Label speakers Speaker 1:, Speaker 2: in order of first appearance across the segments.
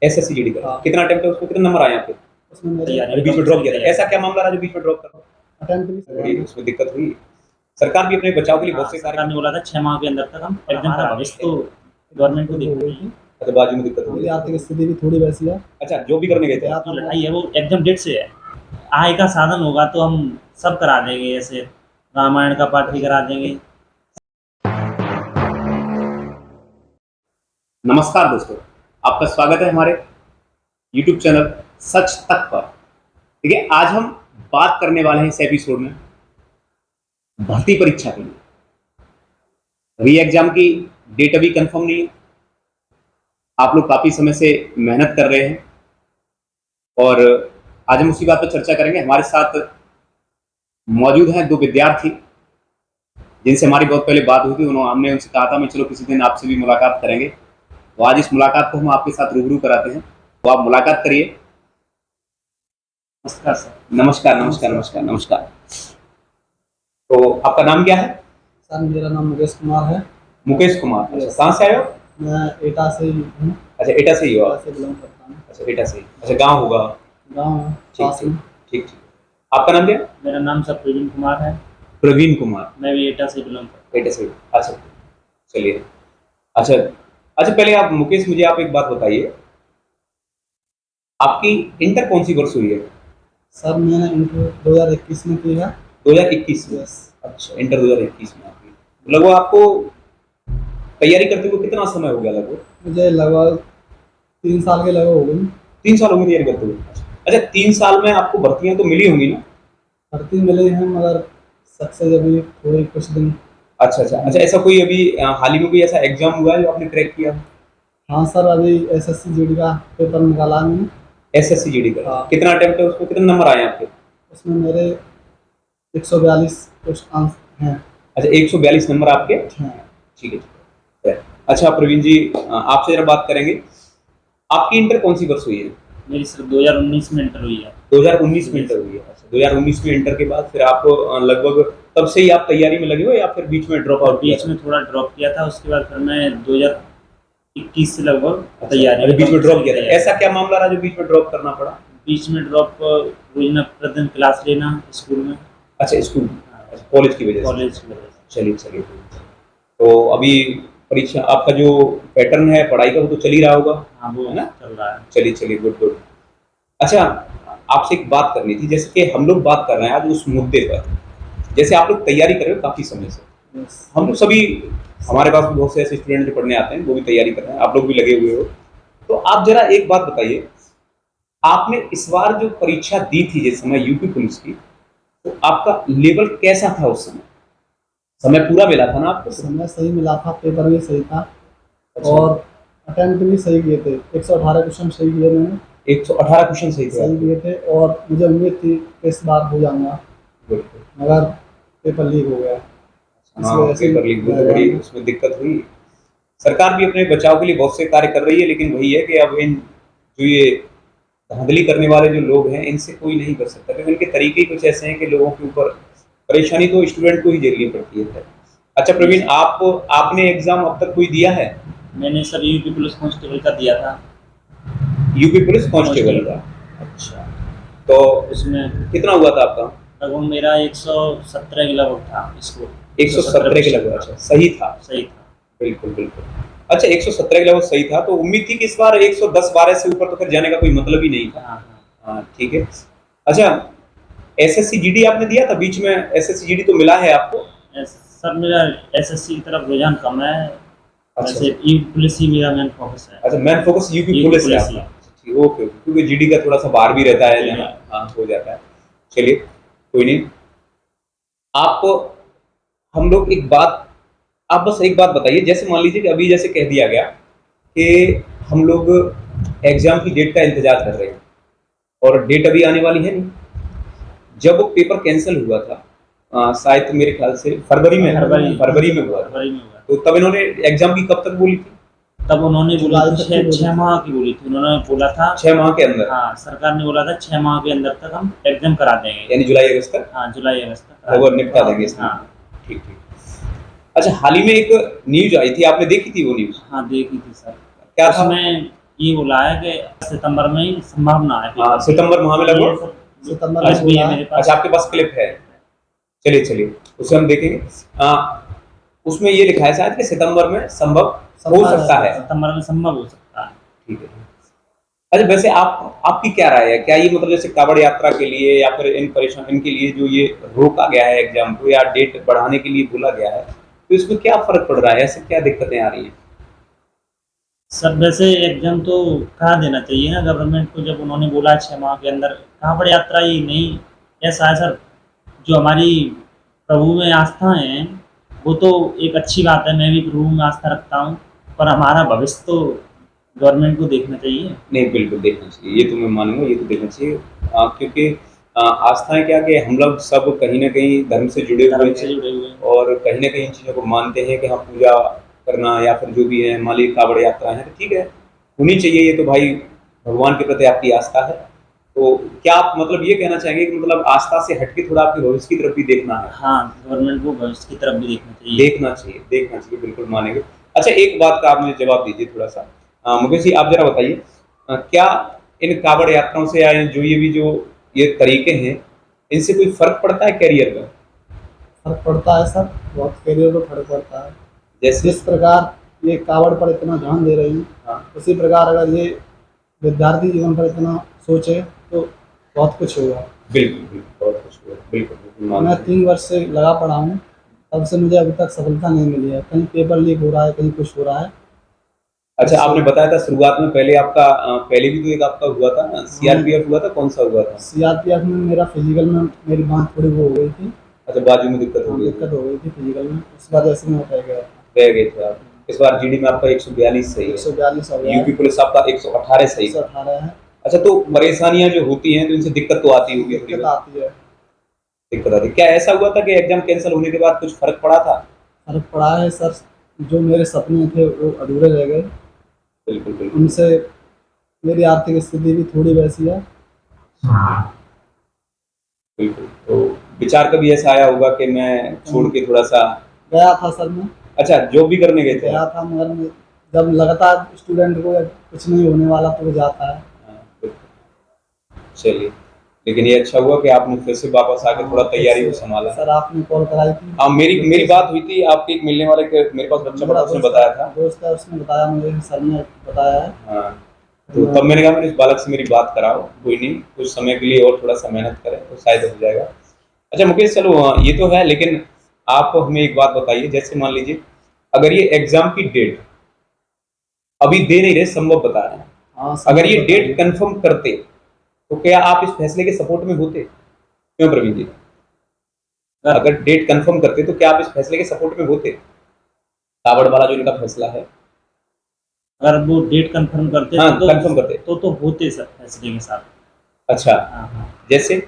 Speaker 1: SSC GD का कितना attempt है, उसको कितने नंबर आए आपके?
Speaker 2: उसमें मेरे
Speaker 1: बीच में ड्रॉप किया था, ऐसा क्या मामला रहा जो बीच में ड्रॉप कर?
Speaker 2: अटेम्प्ट भी
Speaker 1: बड़ी उसमें दिक्कत हुई। सरकार भी अपने बचाव के लिए बहुत से
Speaker 3: सरकार
Speaker 1: कार्य
Speaker 3: ने बोला था 6 माह के अंदर तक हम एग्जाम करा देंगे, इसको गवर्नमेंट को
Speaker 2: हो गई थी।
Speaker 1: अच्छा, बाजू में दिक्कत हुई।
Speaker 2: मेरी आर्थिक स्थिति भी थोड़ी वैसी है।
Speaker 1: अच्छा, जो भी करने गए थे आप?
Speaker 3: जो लड़ाई है वो एग्जाम डेट से है। आय का साधन होगा तो हम सब करा देंगे, ऐसे रामायण का पाठ भी करा देंगे।
Speaker 1: नमस्कार दोस्तों, आपका स्वागत है हमारे YouTube चैनल सच तक पर। ठीक है, आज हम बात करने वाले हैं इस एपिसोड में भर्ती परीक्षा के लिए। री एग्जाम की डेट अभी कंफर्म नहीं है। आप लोग काफी समय से मेहनत कर रहे हैं और आज हम उसी बात पर चर्चा करेंगे। हमारे साथ मौजूद हैं दो विद्यार्थी जिनसे हमारी बहुत पहले बात हुई थी। हमने उनसे कहा था मैं चलो किसी दिन आपसे भी मुलाकात करेंगे, तो आज इस मुलाकात को हम आपके साथ रूबरू कराते हैं। तो आप मुलाकात करिए।
Speaker 3: नमस्कार सर।
Speaker 1: नमस्कार नमस्कार नमस्कार नमस्कार। तो आपका नाम क्या है?
Speaker 2: सर मेरा नाम मुकेश कुमार है।
Speaker 1: मुकेश कुमार। अच्छा, कहाँ से आए हो?
Speaker 2: मैं एटा से ही हूँ।
Speaker 1: अच्छा, एटा से ही हो आप?
Speaker 2: से बिलोंग करता हूँ।
Speaker 1: अच्छा, एटा से ही। अच्छा, गांव होगा?
Speaker 2: गाँव पास में।
Speaker 1: ठीक ठीक। आपका नाम क्या है?
Speaker 3: मेरा नाम सर प्रवीण कुमार है।
Speaker 1: प्रवीण कुमार।
Speaker 3: मैं भी एटा से बिलोंग करता
Speaker 1: एटा से। अच्छा, चलिए। अच्छा अच्छा, पहले आप मुकेश मुझे आप एक बात बताइए, आपकी इंटर कौन सी वर्ष हुई है?
Speaker 2: सर मैंने इंटर 2021 में की है।
Speaker 1: 2021 में? अच्छा, इंटर 2021 में आपकी। लगभग आपको तैयारी करते हुए कितना समय हो गया? लगभग
Speaker 2: मुझे लगभग 3 साल के लगभग हो गई।
Speaker 1: 3 साल हो गए तैयारी करते हुए? अच्छा, 3 साल में आपको भर्तियां तो मिली होंगी ना?
Speaker 2: भर्ती मिले हैं मगर सक्सेस अभी थोड़ी कुछ दिन।
Speaker 1: अच्छा अच्छा अच्छा, ऐसा कोई अभी हाल ही में कोई ऐसा एग्जाम हुआ है जो आपने क्रैक किया?
Speaker 2: हाँ सर, अभी एसएससी जीडी का पेपर निकाला है मैंने।
Speaker 1: एसएससी जीडी का?
Speaker 2: हाँ।
Speaker 1: कितना अटेम्प्ट है, उसको कितने नंबर आए आपके?
Speaker 2: उसमें मेरे 142 कुछ अंक हैं।
Speaker 1: अच्छा, 142 नंबर आपके?
Speaker 2: हैं।
Speaker 1: ठीक है ठीक है। अच्छा प्रवीण जी, आपसे जरा बात करेंगे, आपकी इंटर कौन सी वर्ष हुई है?
Speaker 3: मेरी सर 2019 में इंटर हुई है।
Speaker 1: 2019 में इंटर हुई है। अच्छा, 2019 में इंटर के बाद फिर आप लगभग तब से ही आप तैयारी में लगे हो या फिर बीच में ड्रॉप आउट?
Speaker 3: बीच में थोड़ा ड्रॉप किया था, उसके बाद फिर मैं 2021 से लगभग तैयारी।
Speaker 1: अच्छा, बीच में ड्रॉप किया था। ऐसा क्या मामला रहा जो बीच में ड्रॉप करना पड़ा?
Speaker 3: बीच में ड्रॉप रोजाना प्रतिदिन क्लास लेना स्कूल में।
Speaker 1: अच्छा, स्कूल, कॉलेज की वजह से?
Speaker 3: कॉलेज की वजह से।
Speaker 1: चलिए चलिए। तो अभी परीक्षा आपका जो पैटर्न है पढ़ाई का वो तो चल ही रहा होगा?
Speaker 3: हाँ, वो
Speaker 1: है ना?
Speaker 3: चल रहा है।
Speaker 1: चलिए चलिए, गुड गुड। अच्छा, आपसे एक बात करनी थी, जैसे कि हम लोग बात कर रहे हैं आज उस मुद्दे पर, जैसे आप लोग तैयारी कर रहे हो काफी समय से, हम लोग सभी, हमारे पास भी बहुत से ऐसे स्टूडेंट जो पढ़ने आते हैं वो भी तैयारी कर रहे हैं, आप लोग भी लगे हुए हो। तो आप जरा एक बात बताइए, आपने इस बार जो परीक्षा दी थी जिस समय यूपी पुलिस की, तो आपका लेवल कैसा था उस समय? समय पूरा मिला था ना आपको?
Speaker 2: समय सही मिला था, पेपर भी सही था।
Speaker 1: अच्छा।
Speaker 2: और अटेम्प्ट भी सही किए थे। 118 क्वेश्चन सही किए मैंने।
Speaker 1: 118 क्वेश्चन सही
Speaker 2: किए थे और मुझे उम्मीद थी कि इस बार हो जाऊंगा, मगर पेपर लीक हो गया।
Speaker 1: हाँ, पेपर लीक बहुत बड़ी उसमें दिक्कत हुई। सरकार भी अपने बचाव के लिए बहुत से कार्य कर रही है, लेकिन वही है कि अब इन जो ये धांधली करने वाले जो लोग हैं इनसे कोई नहीं कर सकता, क्योंकि इनके तरीके ही कुछ ऐसे हैं कि लोगों के ऊपर परेशानी तो स्टूडेंट को ही झेलनी पड़ती है। अच्छा प्रवीण, आपने एग्जाम अब तक कोई दिया है?
Speaker 3: मैंने सर यूपी पुलिस कांस्टेबल का दिया था।
Speaker 1: यूपी पुलिस कांस्टेबल का? अच्छा, तो
Speaker 3: उसमें
Speaker 1: कितना हुआ था आपका?
Speaker 3: लगभग मेरा 117 के लगभग था स्कोर।
Speaker 1: 117 के लगभग? अच्छा, सही था?
Speaker 3: सही था,
Speaker 1: बिल्कुल बिल्कुल। अच्छा, 117 के लगभग सही था, तो उम्मीद थी कि इस बार 110-12 से ऊपर तो फिर जाने का कोई मतलब ही नहीं था। हाँ ठीक है। अच्छा, एसएससी जीडी आपने दिया था बीच में? एसएससी जीडी तो मिला है आपको?
Speaker 3: सर मेरा एसएससी की तरफ रुझान कम है।
Speaker 1: अच्छा,
Speaker 3: वैसे यूपी पुलिस ही मेरा मेन फोकस है।
Speaker 1: अच्छा, मेन फोकस यूपी पुलिस है आपका? ठीक, ओके, क्योंकि जीडी का थोड़ा सा बाहर भी रहता है जहाँ, हाँ हो जाता है। चलिए कोई नहीं। आप, हम लोग एक बात, आप बस एक बात बताइए, जैसे मान लीजिए कि अभी जैसे कह दिया गया कि हम लोग एग्जाम की डेट का इंतजार कर रहे हैं और डेट अभी आने वाली है नहीं। जब वो पेपर कैंसिल हुआ था शायद मेरे ख्याल से फरवरी में हुआ था, तो तब इन्होंने एग्जाम की कब तक बोली थी?
Speaker 3: तब उन्होंने बोला था 6 माह की बोली थी। उन्होंने बोला था
Speaker 1: 6 माह के अंदर?
Speaker 3: हाँ, सरकार ने बोला था 6 माह के अंदर तक हम एग्जाम करा देंगे,
Speaker 1: यानी जुलाई अगस्त तक?
Speaker 3: हाँ, जुलाई अगस्त तक
Speaker 1: लगभग निपटा देंगे।
Speaker 3: हाँ
Speaker 1: ठीक ठीक। अच्छा, हाल ही में एक न्यूज आई थी, आपने देखी थी वो न्यूज?
Speaker 3: हाँ, देखी थी सर।
Speaker 1: क्या था?
Speaker 3: उसमें ये बोला है कि सितंबर में ही संभावना है।
Speaker 1: हाँ, सितंबर माह में
Speaker 3: ये
Speaker 1: लगभग।
Speaker 3: सब
Speaker 2: सितंबर
Speaker 3: क्लिप
Speaker 2: में
Speaker 3: भी है
Speaker 2: बोला है।
Speaker 3: मेरे पास।
Speaker 1: अच्छा, आपके पास क्लिप है, चलिए चलिए उसे हम देखेंगे। उसमें ये लिखा है शायद कि सितंबर में संभव हो सकता है।
Speaker 3: सितंबर में संभव हो सकता है।
Speaker 1: ठीक है। अच्छा, वैसे आपकी क्या राय है, क्या ये मतलब जैसे कांवड़ यात्रा के लिए या फिर इनके लिए जो ये रोका गया है एग्जाम को या डेट बढ़ाने के लिए बोला गया है, तो इसमें क्या फर्क पड़ रहा है, ऐसे क्या दिक्कतें आ रही हैं?
Speaker 3: सब वैसे एग्जाम तो करा देना चाहिए ना गवर्नमेंट को, जब उन्होंने बोला 6 माह के अंदर। कांवड़ यात्रा ही नहीं, ऐसा है सर, जो हमारी प्रभु में आस्था है वो तो एक अच्छी बात है, मैं भी प्रभु में आस्था रखता हूँ, पर हमारा भविष्य तो गवर्नमेंट को देखना चाहिए।
Speaker 1: नहीं, बिल्कुल देखना चाहिए, ये तो मैं मानूंगा, ये तो देखना चाहिए। क्योंकि आस्थाएं क्या कि हम लोग सब कहीं ना कहीं धर्म से जुड़े हुए
Speaker 3: धर्म से
Speaker 1: हैं
Speaker 3: जुड़े हुए हैं।
Speaker 1: और कहीं ना कहीं इन चीज़ों को मानते हैं कि हाँ, पूजा करना या फिर जो भी है मालिक कांवड़ यात्रा है, तो ठीक है, होनी चाहिए, ये तो भाई भगवान के प्रति आपकी आस्था है। तो क्या आप मतलब ये कहना चाहेंगे कि मतलब आस्था से हटके थोड़ा आपके भविष्य की तरफ भी देखना है?
Speaker 3: हाँ, गवर्नमेंट को भविष्य की तरफ भी देखना चाहिए।
Speaker 1: देखना चाहिए, देखना चाहिए, बिल्कुल मानेंगे। अच्छा, एक बात का आप मुझे जवाब दीजिए थोड़ा सा, मुकेश जी आप जरा बताइए, क्या इन कांवड़ यात्राओं से या जो ये तरीके हैं, इनसे कोई फर्क पड़ता है करियर में?
Speaker 2: फर्क पड़ता है सर, बहुत करियर को फर्क पड़ता है।
Speaker 1: जैसे
Speaker 2: जिस प्रकार ये कावड़ पर इतना ध्यान दे रही है,
Speaker 1: हाँ,
Speaker 2: उसी प्रकार अगर ये विद्यार्थी जीवन पर इतना सोचे तो बहुत कुछ होगा।
Speaker 1: बिल्कुल बिल्कुल, बहुत खुश हुआ, बिल्कुल बिल्कुल
Speaker 2: मैं
Speaker 1: मानते हैं।
Speaker 2: 3 वर्ष से लगा पड़ा हूँ, तब से मुझे अभी तक सफलता नहीं मिली है। कहीं पेपर लीक हो रहा है, कहीं कुछ हो रहा है।
Speaker 1: अच्छा, आपने बताया था शुरुआत में पहले आपका पहले भी तो एक आपका हुआ था ना, सीआरपीएफ हुआ था, कौन सा हुआ था?
Speaker 2: सीआरपीएफ में मेरा फिजिकल में मेरी बात थोड़ी वो हो गई थी।
Speaker 1: अच्छा, बाजू में दिक्कत हो
Speaker 2: हाँ,
Speaker 1: गई
Speaker 2: दिक्कत
Speaker 1: थी,
Speaker 2: हो गई थी फिजिकल में, उस वजह से मैं रह गया था।
Speaker 1: रह गए थे आप। इस बार जीडी में आपका 142 सही है,
Speaker 2: 142 हो गया
Speaker 1: यूपी
Speaker 2: है,
Speaker 1: पुलिस आपका 118 सही है।
Speaker 2: 118 है।
Speaker 1: अच्छा, तो परेशानियां जो होती हैं तो इनसे दिक्कत तो आती होगी, थोड़ी
Speaker 2: दिक्कत
Speaker 1: बहुत
Speaker 2: आती है।
Speaker 1: दिक्कत आती है। क्या ऐसा हुआ था कि एग्जाम कैंसिल होने के बाद कुछ फर्क पड़ा था?
Speaker 2: फर्क पड़ा है सर, जो मेरे सपने थे वो अधूरे रह गए।
Speaker 1: बिल्कुल बिल्कुल
Speaker 2: उनसे मेरी आर्थिक स्थिति भी थोड़ी वैसी है।
Speaker 1: बिल्कुल। तो विचार कभी ऐसा आया होगा कि मैं छोड़ के थोड़ा सा,
Speaker 2: गया था सर मैं,
Speaker 1: अच्छा जॉब भी करने गए थे
Speaker 2: गया
Speaker 1: आप?
Speaker 2: था, मगर जब लगातार स्टूडेंट को कुछ नहीं होने वाला तो वो जाता है।
Speaker 1: हाँ, बिल्कुल। चलिए, लेकिन ये अच्छा हुआ कि आपने फिर से वापस आके थोड़ा तैयारी को संभाला।
Speaker 2: सर आपने कॉल कराई थी।
Speaker 1: हाँ, मेरी बात हुई थी आपके एक मिलने वाले के, मेरे पास बच्चा पढ़ा, उसने बताया था।
Speaker 2: दोस्त है, उसने बताया मुझे, सर ने बताया है।
Speaker 1: हाँ, तो तब मैंने कहा मेरे इस बालक से मेरी बात कराओ, कोई नहीं, कुछ समय के लिए और थोड़ा सा मेहनत करें तो शायद हो जाएगा। अच्छा मुकेश, चलो ये तो है, लेकिन आप हमें एक बात बताइए, जैसे मान लीजिए अगर ये एग्जाम की डेट अभी दे नहीं रहे, संभव बता रहे हैं,
Speaker 2: हाँ,
Speaker 1: अगर ये डेट कंफर्म करते तो क्या आप इस फैसले के सपोर्ट में होते? क्यों प्रवीण जी, अगर डेट कंफर्म करते तो क्या आप इस फैसले के सपोर्ट में होते? कावड़ वाला जो इनका फैसला है,
Speaker 3: अगर वो डेट कंफर्म करते
Speaker 1: हाँ, कंफर्म करते
Speaker 3: तो होते सर फैसले के साथ।
Speaker 1: अच्छा,
Speaker 3: हाँ हाँ,
Speaker 1: जैसे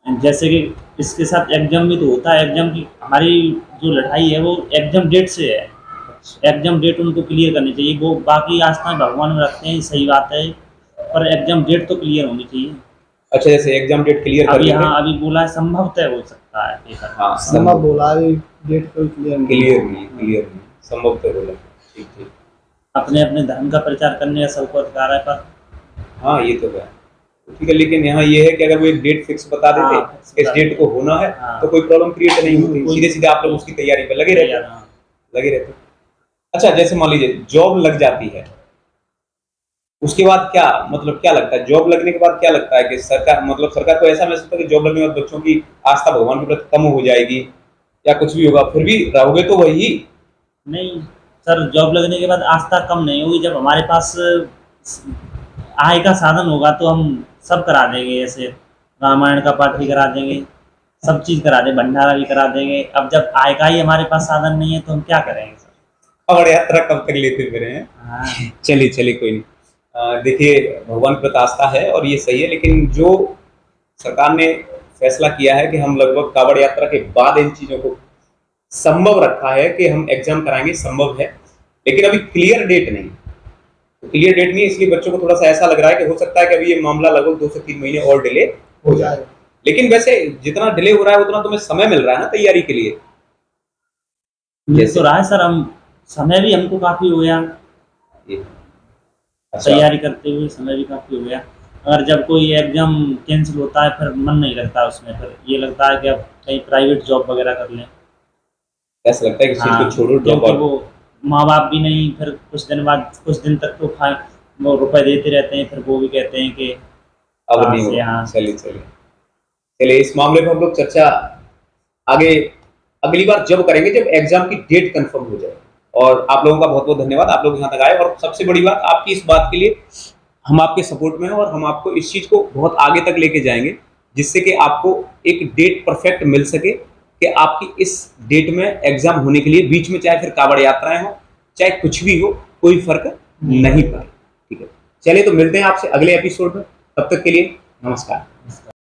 Speaker 3: जैसे कि इसके साथ एग्जाम भी तो होता है, एग्जाम की हमारी जो लड़ाई है वो एग्जाम डेट से है। एग्जाम डेट उनको क्लियर करनी चाहिए, वो बाकी आस्थाएं भगवान में रखते हैं, सही बात है, पर एग्जाम डेट तो क्लियर होनी चाहिए।
Speaker 1: अच्छा, जैसे एग्जाम डेट क्लियर कर
Speaker 3: अभी
Speaker 1: लेते,
Speaker 3: हाँ, अभी बोला है संभवतः हो सकता है पेपर।
Speaker 1: हाँ,
Speaker 2: संभव बोला है, डेट कोई क्लियर
Speaker 1: क्लियर नहीं, संभव तो बोला, ठीक ठीक,
Speaker 3: अपने अपने धर्म का प्रचार करने का सबको अधिकार है, पर
Speaker 1: हाँ ये तो है, ठीक है, लेकिन यहाँ ये है कि अगर वो एक डेट फिक्स बता देते,
Speaker 3: हाँ, फिक्स
Speaker 1: इस
Speaker 3: बता
Speaker 1: डेट
Speaker 3: देते।
Speaker 1: को होना है,
Speaker 3: हाँ।
Speaker 1: तो कोई प्रॉब्लम क्रिएट नहीं होती,
Speaker 3: कोई-
Speaker 1: सीधे सीधे आप लोग उसकी तैयारी पे लगे रहते,
Speaker 3: हाँ।
Speaker 1: लगे रहते। अच्छा, जैसे मान लीजिए जॉब लग जाती है, उसके बाद क्या मतलब क्या लगता है, जॉब लगने के बाद क्या लगता है कि सरकार मतलब सरकार को ऐसा महसूस होता है कि जॉब लगने के बाद बच्चों की आस्था भगवान के प्रति कम हो जाएगी या कुछ भी होगा, फिर भी रहोगे तो वही?
Speaker 3: नहीं सर, जॉब लगने के बाद आस्था कम नहीं होगी, जब हमारे पास आय का साधन होगा तो हम सब करा देंगे, जैसे रामायण का पाठ भी करा देंगे, सब चीज़ करा देंगे, भंडारा भी करा देंगे। अब जब आय का ही हमारे पास साधन नहीं है तो हम क्या करेंगे सर?
Speaker 1: और यात्रा कब तक लेते फिरे हैं?
Speaker 3: हाँ,
Speaker 1: चलिए चलिए, कोई नहीं। देखिए, भगवान पर आस्था है और ये सही है, लेकिन जो सरकार ने फैसला किया है कि हम लगभग कावड़ यात्रा के बाद इन चीजों को संभव रखा है कि हम एग्जाम कराएंगे, संभव है, लेकिन अभी क्लियर डेट नहीं, तो क्लियर डेट नहीं, इसलिए बच्चों को थोड़ा सा ऐसा लग रहा है कि हो सकता है कि अभी ये मामला लगभग 2 से 3 महीने और डिले हो जाए। लेकिन वैसे जितना डिले हो रहा है उतना तुम्हें समय मिल रहा है ना तैयारी के लिए।
Speaker 3: मिल तो रहा है सर, हम समय भी हमको काफ़ी हो गया।
Speaker 1: ये अच्छा।
Speaker 3: तैयारी करते हुए समय भी काफ़ी हो गया। और जब कोई एग्ज़ाम कैंसिल होता है फिर मन नहीं लगता उसमें, फिर ये लगता है कि अब कहीं प्राइवेट जॉब वगैरह कर लें।
Speaker 1: ऐसा लगता है कि इस चीज
Speaker 3: हाँ,
Speaker 1: को छोड़ो, ड्रॉप
Speaker 3: क्योंकि
Speaker 1: आउट।
Speaker 3: वो माँ-बाप भी नहीं, फिर कुछ दिन बाद कुछ दिन तक तो वो रुपए देते रहते हैं, फिर वो भी कहते हैं कि
Speaker 1: अब
Speaker 3: कहाँ
Speaker 1: नहीं
Speaker 3: से,
Speaker 1: हो।
Speaker 3: हाँ।
Speaker 1: चलिए चलिए चलिए, इस मामले पर हम लोग चर्चा आगे अगली बार जब करेंगे जब एग्जाम की डेट कंफर्म हो जाए। और आप लोगों का बहुत बहुत धन्यवाद, आप लोग यहाँ तक आए, और सबसे बड़ी बात आपकी इस बात के लिए हम आपके सपोर्ट में हैं, और हम आपको इस चीज को बहुत आगे तक लेके जाएंगे, जिससे कि आपको एक डेट परफेक्ट मिल सके कि आपकी इस डेट में एग्जाम होने के लिए बीच में चाहे फिर कावड़ यात्राएं हो, चाहे कुछ भी हो, कोई फर्क नहीं पड़े। ठीक है, चलिए तो मिलते हैं आपसे अगले एपिसोड में, तब तक के लिए नमस्कार।